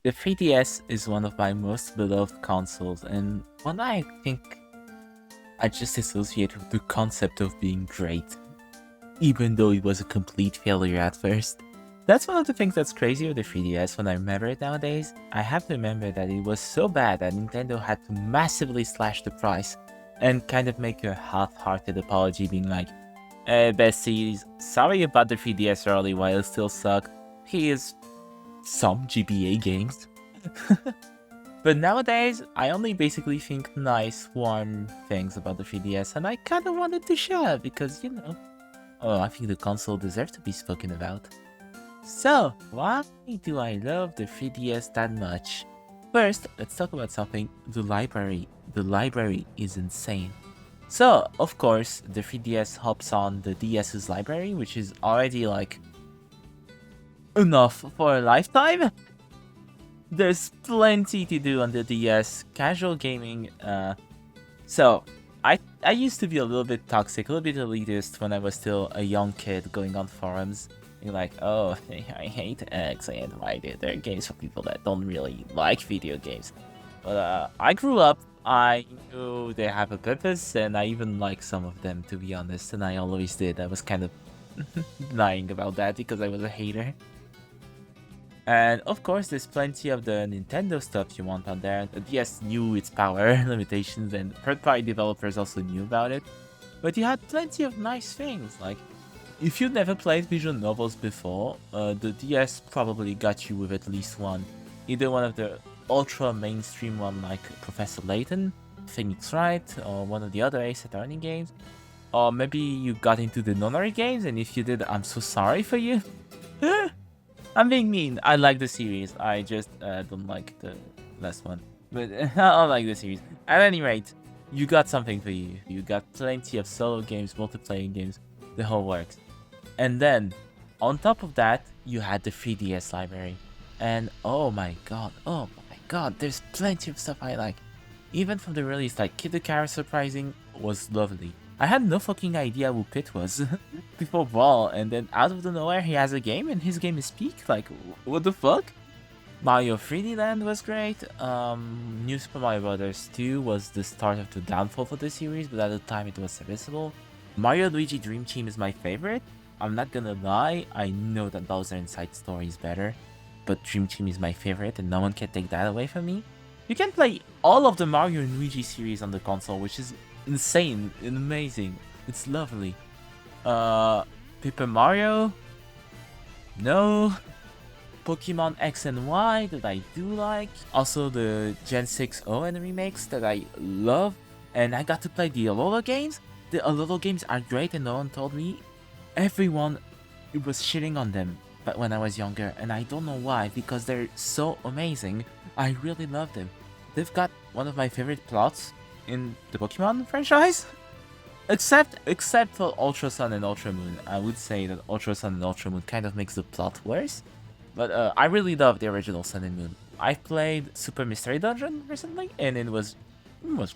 The 3DS is one of my most beloved consoles, and one I think I just associate with the concept of being great, even though it was a complete failure at first. That's one of the things that's crazy with the 3DS when I remember it nowadays. I have to remember that it was so bad that Nintendo had to massively slash the price and kind of make a half-hearted apology being like, besties, sorry about the 3DS early while it still sucked. Here's some GBA games. But nowadays, I only basically think nice, warm things about the 3DS, and I kinda wanted to share because, I think the console deserves to be spoken about. So, why do I love the 3DS that much? First, let's talk about something, the library. The library is insane. So, of course, the 3DS hops on the DS's library, which is already like enough for a lifetime. There's plenty to do on the DS, casual gaming. So I used to be a little bit toxic, a little bit elitist when I was still a young kid going on forums. You're like, oh, I hate X and Y. They're games for people that don't really like video games. But I grew up. I knew they have a purpose, and I even like some of them, to be honest. And I always did. I was kind of lying about that because I was a hater. And of course, there's plenty of the Nintendo stuff you want on there. The DS knew its power limitations, and third-party developers also knew about it. But you had plenty of nice things, like, if you never played visual novels before, the DS probably got you with at least one. Either one of the ultra mainstream one like Professor Layton, Phoenix Wright, or one of the other Ace Attorney games. Or maybe you got into the Nonary games, and if you did, I'm so sorry for you. I'm being mean. I like the series. I just don't like the last one. But I like the series. At any rate, you got something for you. You got plenty of solo games, multiplayer games, the whole works. And then, on top of that, you had the 3DS library. And oh my god, there's plenty of stuff I like. Even from the release, like Kid Icarus Surprising was lovely. I had no fucking idea who Pit was before Ball, and then out of the nowhere he has a game, and his game is Peak. Like, what the fuck? Mario 3D Land was great. New Super Mario Bros. 2 was the start of the downfall for the series, but at the time it was serviceable. Mario Luigi Dream Team is my favorite. I'm not gonna lie, I know that Bowser Inside Story is better, but Dream Team is my favorite, and no one can take that away from me. You can play all of the Mario and Luigi series on the console, which is insane and amazing. It's lovely. Paper Mario? No. Pokemon X and Y that I do like. Also the Gen 6 ON remakes that I love. And I got to play the Alola games. The Alola games are great, and no one told me. Everyone was shitting on them but when I was younger, and I don't know why, because they're so amazing. I really love them. They've got one of my favorite plots in the Pokemon franchise. Except for Ultra Sun and Ultra Moon. I would say that Ultra Sun and Ultra Moon kind of makes the plot worse. But I really love the original Sun and Moon. I played Super Mystery Dungeon recently, and it was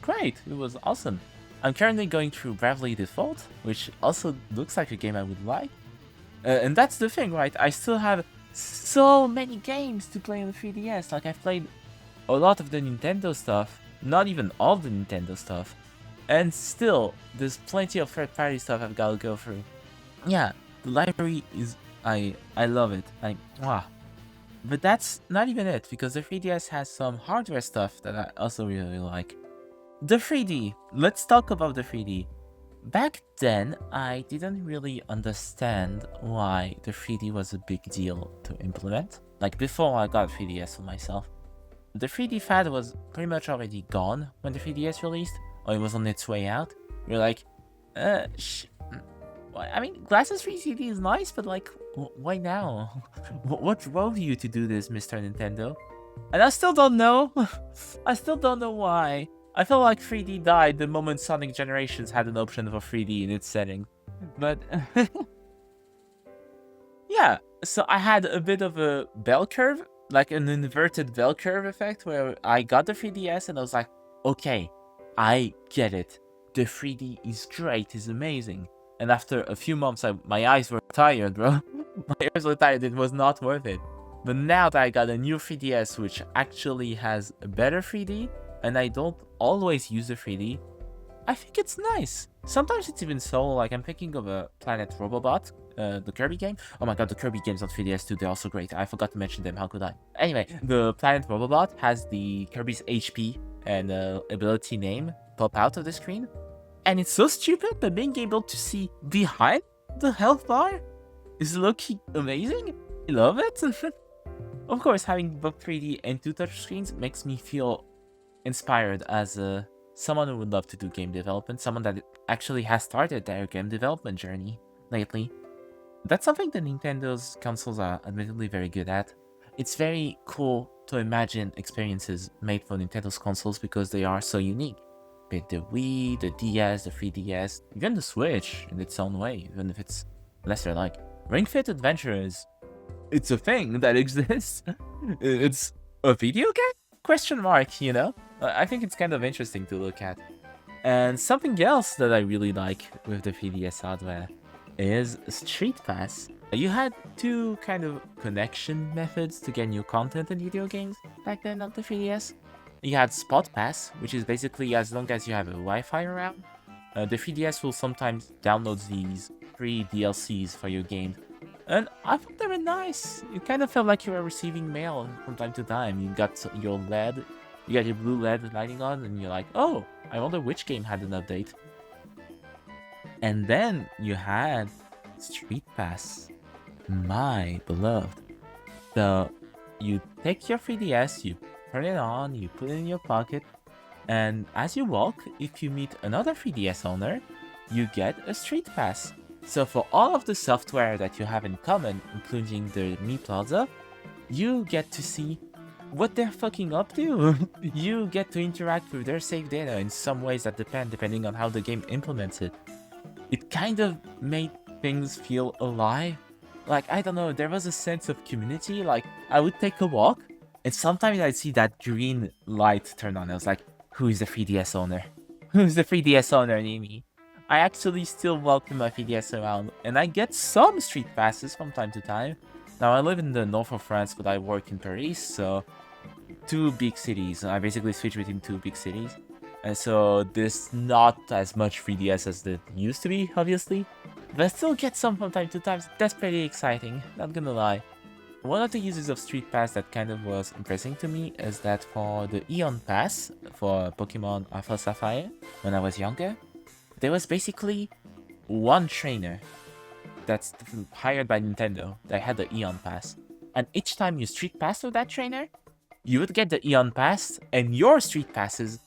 great. It was awesome. I'm currently going through Bravely Default, which also looks like a game I would like. And that's the thing, right? I still have so many games to play on the 3DS. Like, I've played a lot of the Nintendo stuff, not even all the Nintendo stuff. And still, there's plenty of third-party stuff I've got to go through. Yeah, the library is... I love it. But that's not even it, because the 3DS has some hardware stuff that I also really like. The 3D. Let's talk about the 3D. Back then, I didn't really understand why the 3D was a big deal to implement. Like, before I got 3DS for myself. The 3D fad was pretty much already gone when the 3DS released, or it was on its way out. You're like, I mean, Glasses 3D is nice, but like, why now? What drove you to do this, Mr. Nintendo? And I still don't know. I still don't know why. I feel like 3D died the moment Sonic Generations had an option for 3D in its setting. But yeah, so I had a bit of a bell curve, like an inverted bell curve effect, where I got the 3DS and I was like, okay, I get it. The 3D is great, is amazing. And after a few months, my eyes were tired, bro. My eyes were tired, it was not worth it. But now that I got a new 3DS, which actually has a better 3D, and I don't always use the 3D, I think it's nice. Sometimes it's even so, like I'm thinking of a Planet Robobot, the Kirby game. Oh my god, the Kirby games on 3DS too, they're also great. I forgot to mention them, how could I? Anyway, the Planet Robobot has the Kirby's HP and ability name pop out of the screen. And it's so stupid, but being able to see behind the health bar is looking amazing. I love it. Of course, having both 3D and 2 touchscreens makes me feel inspired as someone who would love to do game development, someone that actually has started their game development journey lately. That's something that Nintendo's consoles are admittedly very good at. It's very cool to imagine experiences made for Nintendo's consoles because they are so unique. Be it the Wii, the DS, the 3DS, even the Switch in its own way, even if it's lesser like. Ring Fit Adventure it's a thing that exists. It's a video game? Question mark, you know? I think it's kind of interesting to look at. And something else that I really like with the 3DS hardware is Street Pass. You had 2 kind of connection methods to get new content in video games back then on the 3DS. You had Spot Pass, which is basically as long as you have a Wi-Fi around, the 3DS will sometimes download these free DLCs for your game. And I thought they were nice. It kind of felt like you were receiving mail from time to time. You got your LED, you got your blue LED lighting on, and you're like, oh, I wonder which game had an update. And then you had Street Pass, my beloved. So you take your 3DS, you turn it on, you put it in your pocket, and as you walk, if you meet another 3DS owner, you get a Street Pass. So for all of the software that you have in common, including the Mi Plaza, you get to see what they're fucking up to. You get to interact with their save data in some ways that depending on how the game implements it. It kind of made things feel alive. Like, I don't know, there was a sense of community. Like, I would take a walk, and sometimes I'd see that green light turn on. I was like, who is the 3DS owner? Who's the 3DS owner near me? I actually still walk with my 3DS around, and I get some street passes from time to time. Now, I live in the north of France, but I work in Paris, so 2 big cities. I basically switch between 2 big cities. And so there's not as much 3DS as there used to be, obviously. But I still get some from time to time. That's pretty exciting, not gonna lie. One of the uses of Street Pass that kind of was impressing to me is that for the Eon Pass for Pokemon Alpha Sapphire, when I was younger, there was basically one trainer that's hired by Nintendo that had the Eon Pass. And each time you Street Pass with that trainer, you would get the Eon Pass, and your Street Passes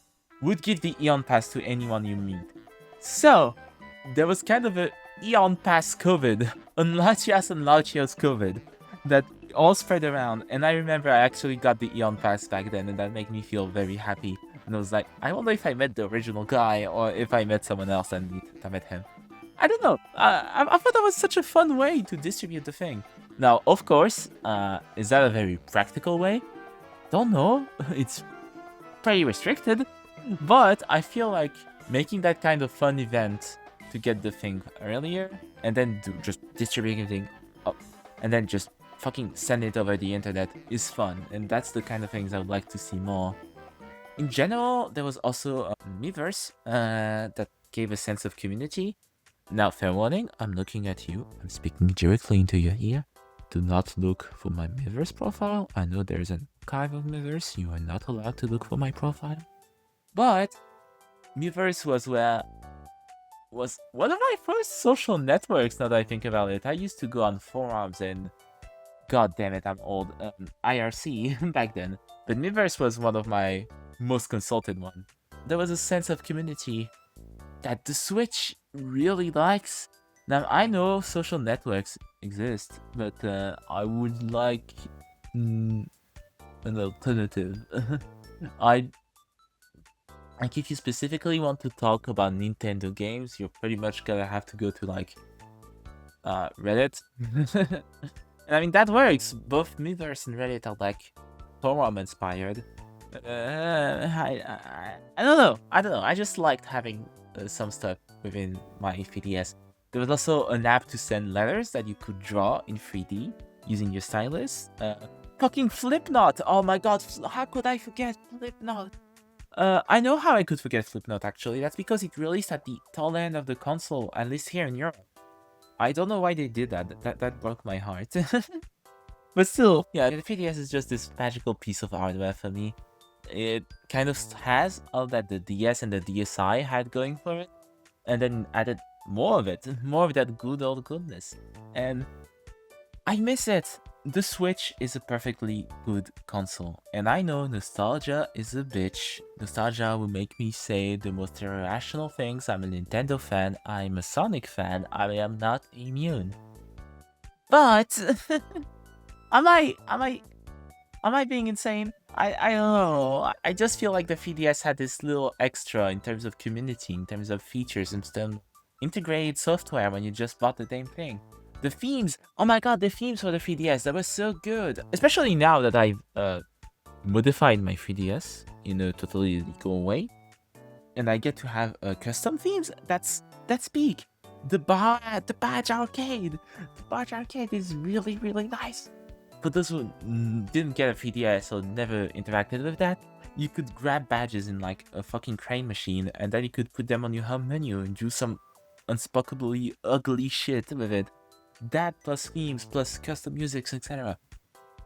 would give the Eon Pass to anyone you meet. So, there was kind of a Eon Pass COVID, on Latias and Latios COVID, that all spread around. And I remember I actually got the Eon Pass back then, and that made me feel very happy. And I was like, I wonder if I met the original guy, or if I met someone else and I met him. I don't know. I thought that was such a fun way to distribute the thing. Now, of course, is that a very practical way? Don't know. It's pretty restricted. But I feel like making that kind of fun event to get the thing earlier, and then just distributing everything up, and then just fucking send it over the internet is fun. And that's the kind of things I would like to see more. In general, there was also a Miiverse that gave a sense of community. Now, fair warning, I'm looking at you. I'm speaking directly into your ear. Do not look for my Miiverse profile. I know there's an archive of Miiverse. You are not allowed to look for my profile. But Miiverse was one of my first social networks, now that I think about it. I used to go on forums and, god damn it, I'm old, IRC back then. But Miiverse was one of my most consulted one. There was a sense of community that the Switch really likes. Now, I know social networks exist, but I would like an alternative. Like, if you specifically want to talk about Nintendo games, you're pretty much gonna have to go to, like, Reddit. And I mean, that works. Both Miiverse and Reddit are, like, forum-inspired. I don't know. I just liked having some stuff within my 3DS. There was also an app to send letters that you could draw in 3D using your stylus. Fucking Flipnote! Oh my god, how could I forget Flipnote? I know how I could forget Flipnote actually. That's because it released at the tail end of the console, at least here in Europe. I don't know why they did that. That broke my heart. But still, yeah, the 3DS is just this magical piece of hardware for me. It kind of has all that the DS and the DSi had going for it, and then added more of it, more of that good old goodness. And I miss it. The Switch is a perfectly good console, and I know nostalgia is a bitch. Nostalgia will make me say the most irrational things. I'm a Nintendo fan, I'm a Sonic fan, I am not immune. But am I being insane? I don't know. I just feel like the 3DS had this little extra in terms of community, in terms of features, and some integrated software when you just bought the damn thing. The themes, oh my god, the themes for the 3DS, that was so good. Especially now that I've modified my 3DS in a totally legal way, and I get to have custom themes. That's peak. The Badge Arcade, the Badge Arcade is really nice. For those who didn't get a 3DS or never interacted with that, you could grab badges in like a fucking crane machine, and then you could put them on your home menu and do some unspeakably ugly shit with it. That plus themes, plus custom musics, etc.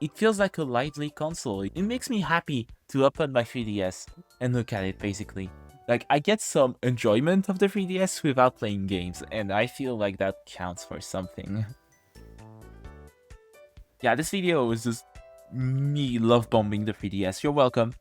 It feels like a lively console. It makes me happy to open my 3DS and look at it, basically. Like, I get some enjoyment of the 3DS without playing games, and I feel like that counts for something. Yeah, this video was just me love bombing the 3DS. You're welcome.